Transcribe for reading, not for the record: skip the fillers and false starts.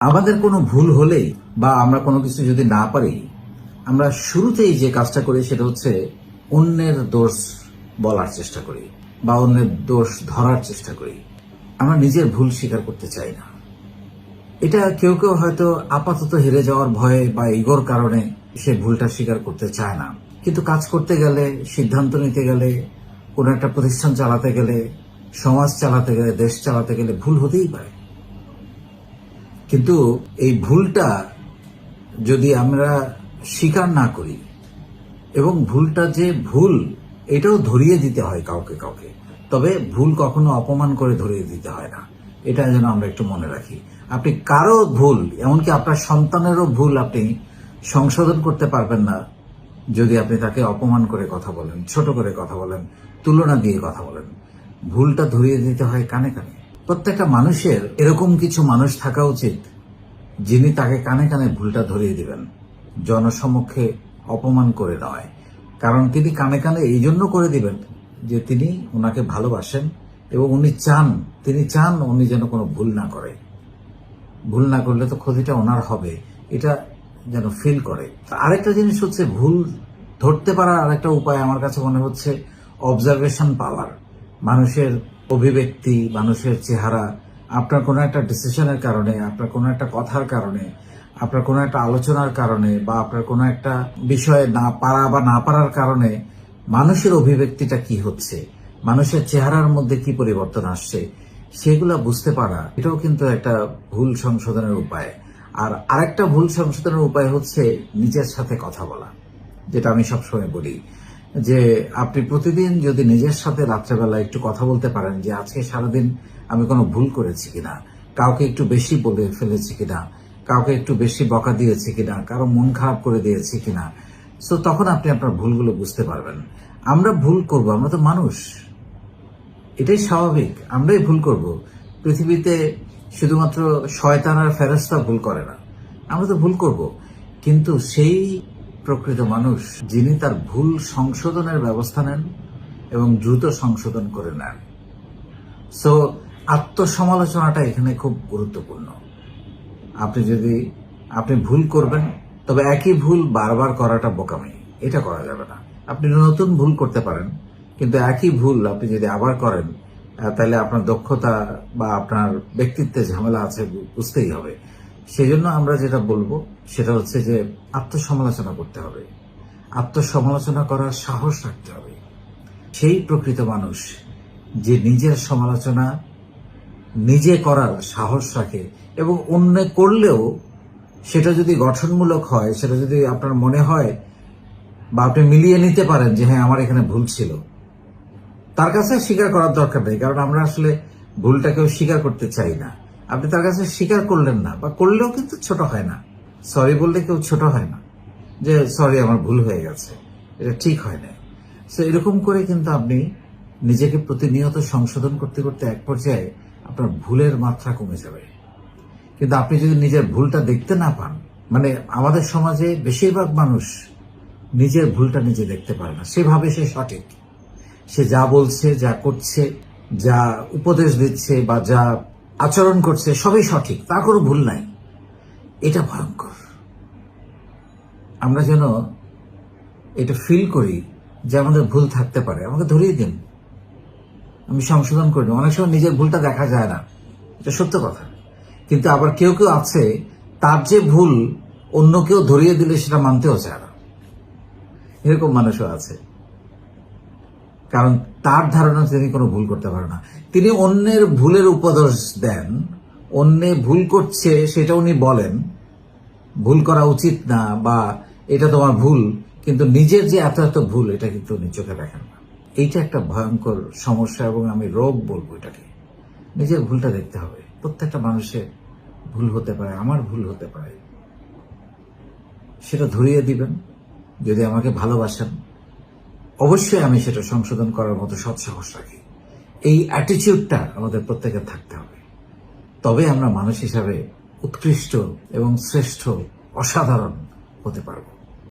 আমাদের কোনো ভুল হলেই বা আমরা কোনো কিছু যদি না পারি, আমরা শুরুতেই যে কাজটা করি সেটা হচ্ছে অন্যের দোষ বলার চেষ্টা করি বা অন্যের দোষ ধরার চেষ্টা করি। আমরা নিজের ভুল স্বীকার করতে চাই না। এটা কেউ কেউ হয়তো আপাতত হেরে যাওয়ার ভয়ে বা ইগোর কারণে সে ভুলটা স্বীকার করতে চায় না, কিন্তু কাজ করতে গেলে, সিদ্ধান্ত নিতে গেলে, কোনো একটা প্রতিষ্ঠান চালাতে গেলে, সমাজ চালাতে গেলে, দেশ চালাতে গেলে ভুল হতেই পারে। কিন্তু এই ভুলটা যদি আমরা স্বীকার না করি এবং ভুলটা যে ভুল এটাও ধরিয়ে দিতে হয় কাউকে কাউকে, তবে ভুল কখনো অপমান করে ধরিয়ে দিতে হয় না, এটা যেন আমরা একটু মনে রাখি। আপনি কারো ভুল, এমনকি আপনার সন্তানেরও ভুল আপনি সংশোধন করতে পারবেন না যদি আপনি তাকে অপমান করে কথা বলেন, ছোট করে কথা বলেন, তুলনা দিয়ে কথা বলেন। ভুলটা ধরিয়ে দিতে হয় কানে কানে। প্রত্যেকটা মানুষের এরকম কিছু মানুষ থাকা উচিত যিনি তাকে কানে কানে ভুলটা ধরিয়ে দিবেন, জনসমক্ষে অপমান করে নয়। কারণ তিনি কানে কানে এই জন্য করে দিবেন যে তিনি ওনাকে ভালোবাসেন এবং তিনি চান উনি যেন কোনো ভুল না করে। ভুল না করলে তো ক্ষতিটা ওনার হবে, এটা যেন ফিল করে। আরেকটা জিনিস হচ্ছে, ভুল ধরতে পারার আরেকটা উপায় আমার কাছে মনে হচ্ছে অবজারভেশন পাওয়ার। মানুষের অভিব্যক্তি, মানুষের চেহারা, আপনার কোনো একটা ডিসিশনের কারণে, আপনার কোনো একটা কথার কারণে, আপনার কোনো একটা আলোচনার কারণে বা আপনার কোনো একটা বিষয়ে না পারা বা না পারার কারণে মানুষের অভিব্যক্তিটা কি হচ্ছে, মানুষের চেহারার মধ্যে কি পরিবর্তন আসছে, সেগুলো বুঝতে পারা, এটাও কিন্তু একটা ভুল সংশোধনের উপায়। আর আরেকটা ভুল সংশোধনের উপায় হচ্ছে নিজের সাথে কথা বলা, যেটা আমি সবসময় বলি যে আপনি প্রতিদিন যদি নিজের সাথে রাত্রেবেলা একটু কথা বলতে পারেন যে আজকে সারাদিন আমি কোনো ভুল করেছি কিনা, কাউকে একটু বেশি বলে ফেলেছি কিনা, কাউকে একটু বেশি বকা দিয়েছি কিনা, কারো মন খারাপ করে দিয়েছি কিনা, সো তখন আপনি আপনার ভুলগুলো বুঝতে পারবেন। আমরা ভুল করব, আমরা তো মানুষ, এটাই স্বাভাবিক, আমরাই ভুল করব। পৃথিবীতে শুধুমাত্র শয়তান আর ফেরেশতা ভুল করে না, আমরা তো ভুল করব। কিন্তু সেই প্রকৃত মানুষ যিনি তার ভুল সংশোধনের ব্যবস্থা নেন এবং দ্রুত সংশোধন করে নেন। সো আত্মসমালোচনাটা এখানে খুব গুরুত্বপূর্ণ। আপনি ভুল করবেন, তবে একই ভুল বারবার করাটা বোকামি, এটা করা যাবে না। আপনি নতুন ভুল করতে পারেন, কিন্তু একই ভুল আপনি যদি আবার করেন তাহলে আপনার দক্ষতা বা আপনার ব্যক্তিত্বে ঝামেলা আছে, বুঝতেই হবে। সেজন্য আমরা যেটা বলবো সেটা হচ্ছে যে আত্মসমালোচনা করতে হবে, আত্মসমালোচনা করার সাহস রাখতে হবে। সেই প্রকৃত মানুষ যে নিজের সমালোচনা নিজে করার সাহস রাখে এবং অন্য করলেও সেটা যদি গঠনমূলক হয়, সেটা যদি আপনার মনে হয় বা আপনি মিলিয়ে নিতে পারেন যে হ্যাঁ আমার এখানে ভুল ছিল, তার কাছে স্বীকার করার দরকার নেই। কারণ আমরা আসলে ভুলটাকেও স্বীকার করতে চাই না। আপনি তার কাছে স্বীকার করলেন না, বা করলেও কিন্তু ছোট হয় না। সরি বললে কেউ ছোট হয় না, যে সরি আমার ভুল হয়ে গেছে, এটা ঠিক হয় না। সো এরকম করে কিন্তু আপনি নিজেকে প্রতিনিয়ত সংশোধন করতে করতে এক পর্যায়ে আপনার ভুলের মাত্রা কমে যাবে। কিন্তু আপনি যদি নিজের ভুলটা দেখতে না পান, মানে আমাদের সমাজে বেশিরভাগ মানুষ নিজের ভুলটা নিজে দেখতে পারে না, সেভাবে সে সঠিক, সে যা বলছে, যা করছে, যা উপদেশ দিচ্ছে বা যা আচরণ করছে সবই সঠিক, তার কোনো ভুল নাই। এটা ভয়ঙ্কর। আমরা যেন এটা ফিল করি যে আমাদের ভুল থাকতে পারে, আমাকে ধরিয়ে দিন, আমি সংশোধন করি। অনেক সময় নিজের ভুলটা দেখা যায় না, এটা সত্য কথা। কিন্তু আবার কেউ কেউ আছে তার যে ভুল অন্য কেউ ধরিয়ে দিলে সেটা মানতেও চায় না, এরকম মানুষও আছে। কারণ তার ধারণা তিনি কোনো ভুল করতে পারে না, তিনি অন্যের ভুলের উপদেশ দেন, অন্যে ভুল করছে সেটা উনি বলেন ভুল করা উচিত না বা এটা তোমার ভুল, কিন্তু নিজের যে এত এত ভুল এটা কিন্তু উনি চোখে দেখেন না। এইটা একটা ভয়ঙ্কর সমস্যা এবং আমি রোগ বলবো এটাকে। নিজের ভুলটা দেখতে হবে। প্রত্যেকটা মানুষের ভুল হতে পারে, আমার ভুল হতে পারে, সেটা ধরিয়ে দিবেন। যদি আমাকে ভালোবাসেন অবশ্যই আমি সেটা সংশোধন করার মতো সৎসাহস রাখি। এই অ্যাটিটিউডটা আমাদের প্রত্যেকের থাকতে হবে, তবে আমরা মানুষ হিসাবে উৎকৃষ্ট এবং শ্রেষ্ঠ, অসাধারণ হতে পারবো।